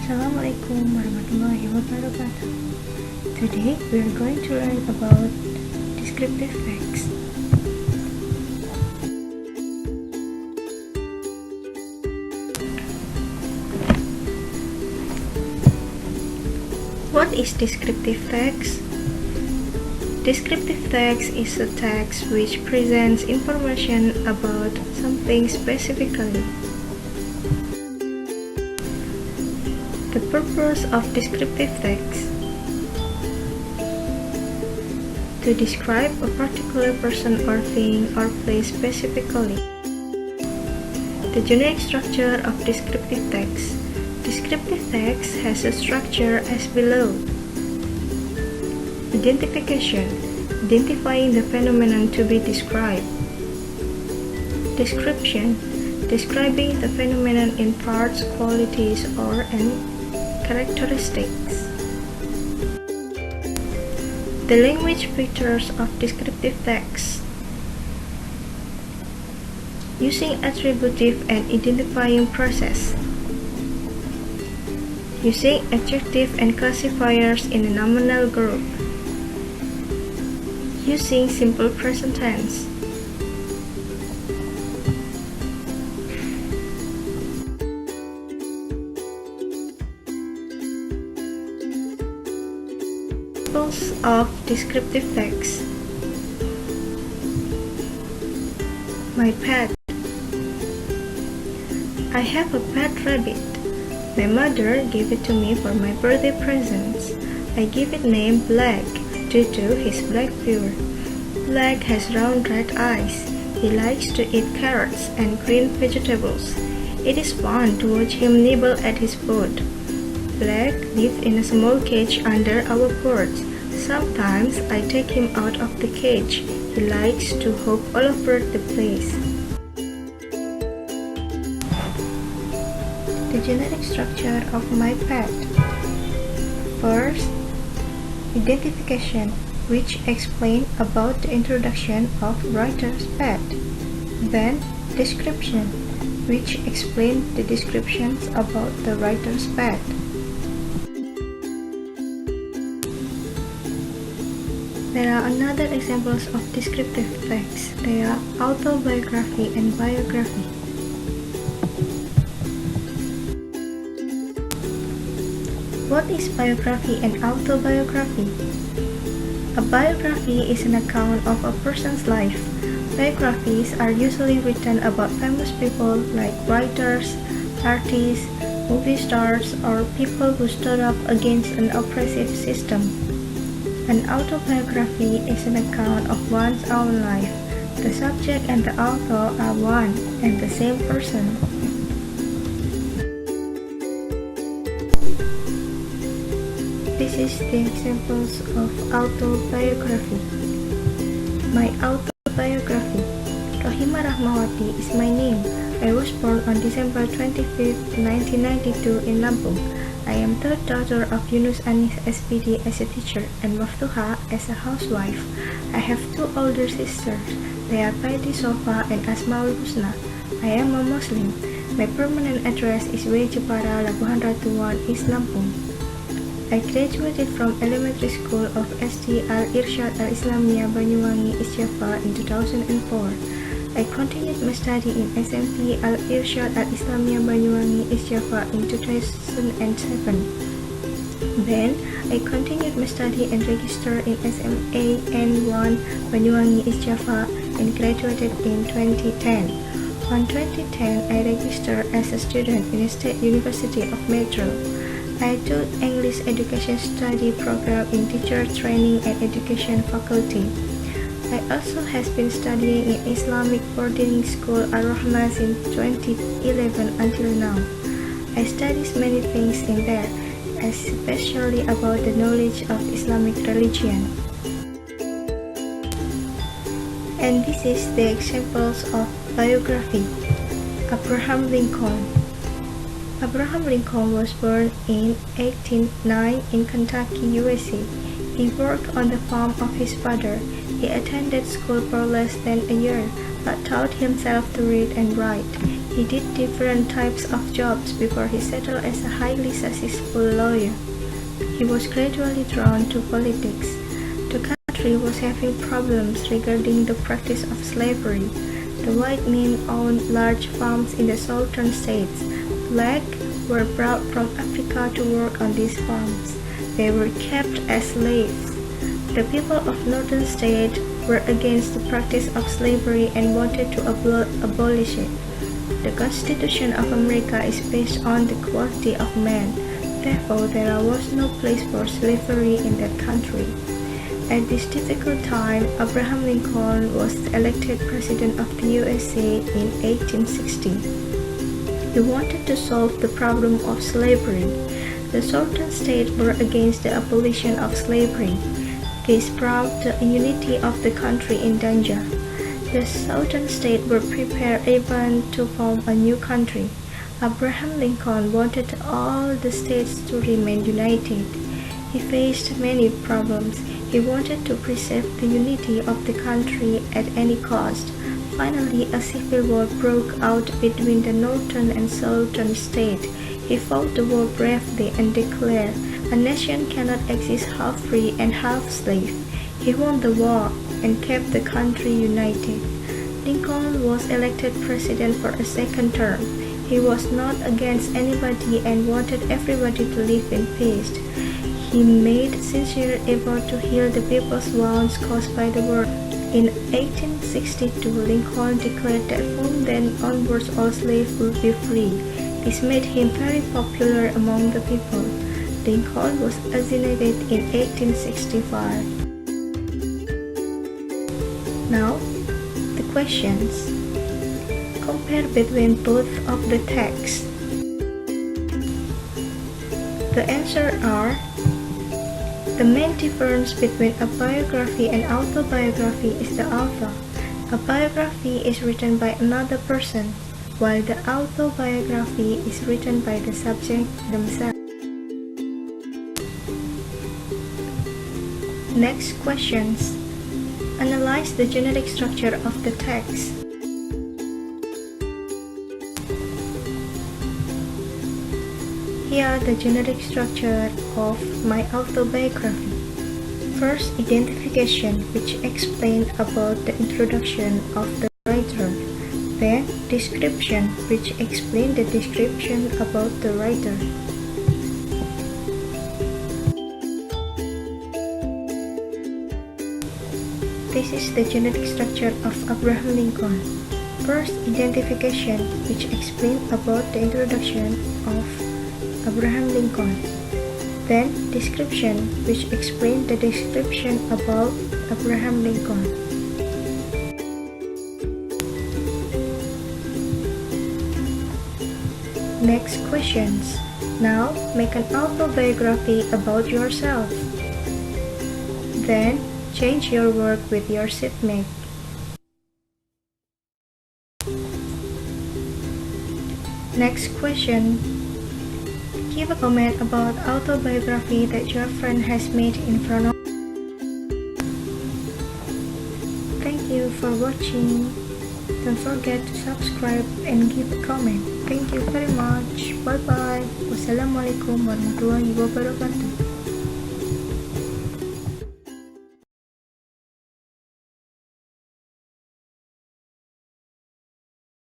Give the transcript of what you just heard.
Assalamualaikum warahmatullahi wabarakatuh. Today we are going to learn about descriptive facts. What is descriptive text? Descriptive text is a text which presents information about something specifically. The purpose of descriptive text: to describe a particular person or thing or place specifically. The generic structure of descriptive text. Descriptive text has a structure as below. Identification: identifying the phenomenon to be described. Description: describing the phenomenon in parts, qualities, or characteristics. The language features of descriptive text: using attributive and identifying process, using adjective and classifiers in a nominal group, using simple present tense, of descriptive text. My pet. I have a pet rabbit. My mother gave it to me for my birthday presents. I give it name Black due to his black fur. Black has round red eyes. He likes to eat carrots and green vegetables. It is fun to watch him nibble at his food. Black lives in a small cage under our porch. Sometimes I take him out of the cage. He likes to hop all over the place. The generic structure of my pet. First, identification, which explains about the introduction of writer's pet. Then, description, which explains the descriptions about the writer's pet. There are another examples of descriptive text. They are autobiography and biography. What is biography and autobiography? A biography is an account of a person's life. Biographies are usually written about famous people like writers, artists, movie stars, or people who stood up against an oppressive system. An autobiography is an account of one's own life. The subject and the author are one and the same person. This is the examples of autobiography. My autobiography. Rohima Rahmawati is my name. I was born on December 25, 1992 in Lampung. I am third daughter of Yunus Anis SPD as a teacher and Maftuha as a housewife. I have two older sisters. They are Paiti Sofa and Asmaul Husna. I am a Muslim. My permanent address is W. Jepara, Labuhan Ratu 1, East Lampung. I graduated from elementary school of SD Al-Irsyad Al-Islamiyah Banyuwangi, East Java in 2004. I continued my study in SMP Al-Irsyad Al-Islamiyah Banyuwangi, East Java in 2007. Then, I continued my study and registered in SMA N1 Banyuwangi, East Java and graduated in 2010. On 2010, I registered as a student in the State University of Metro. I took English Education Study Program in Teacher Training and Education Faculty. I also has been studying in Islamic boarding school Ar-Rahmah since 2011 until now. I studied many things in there, especially about the knowledge of Islamic religion. And this is the examples of biography. Abraham Lincoln. Abraham Lincoln was born in 1809 in Kentucky, USA. He worked on the farm of his father. He attended school for less than a year, but taught himself to read and write. He did different types of jobs before he settled as a highly successful lawyer. He was gradually drawn to politics. The country was having problems regarding the practice of slavery. The white men owned large farms in the southern states. Blacks were brought from Africa to work on these farms. They were kept as slaves. The people of northern states were against the practice of slavery and wanted to abolish it. The Constitution of America is based on the equality of man. Therefore, there was no place for slavery in that country. At this difficult time, Abraham Lincoln was elected President of the USA in 1860. He wanted to solve the problem of slavery. The southern states were against the abolition of slavery. This brought the unity of the country in danger. The southern states were prepared even to form a new country. Abraham Lincoln wanted all the states to remain united. He faced many problems. He wanted to preserve the unity of the country at any cost. Finally, a civil war broke out between the northern and southern states. He fought the war bravely and declared, "A nation cannot exist half free and half slave." He won the war and kept the country united. Lincoln was elected president for a second term. He was not against anybody and wanted everybody to live in peace. He made sincere effort to heal the people's wounds caused by the war. In 1862, Lincoln declared that from then onwards all slaves would be free. This made him very popular among the people. Lincoln was assassinated in 1865. Now, the questions. Compare between both of the texts. The answers are: the main difference between a biography and autobiography is the author. A biography is written by another person, while the autobiography is written by the subject themselves. Next questions. Analyze the genetic structure of the text. Here are the genetic structure of my autobiography. First, identification, which explains about the introduction of the writer. Then, description, which explains the description about the writer. This is the genetic structure of Abraham Lincoln. First, identification, which explains about the introduction of Abraham Lincoln. Then, description, which explains the description about Abraham Lincoln. Next questions. Now, make an autobiography about yourself. Then, change your work with your seatmate. Next question. Give a comment about autobiography that your friend has made in front of. Thank you for watching. Don't forget to subscribe and give a comment. Thank you very much. Bye bye. Wassalamualaikum warahmatullahi wabarakatuh.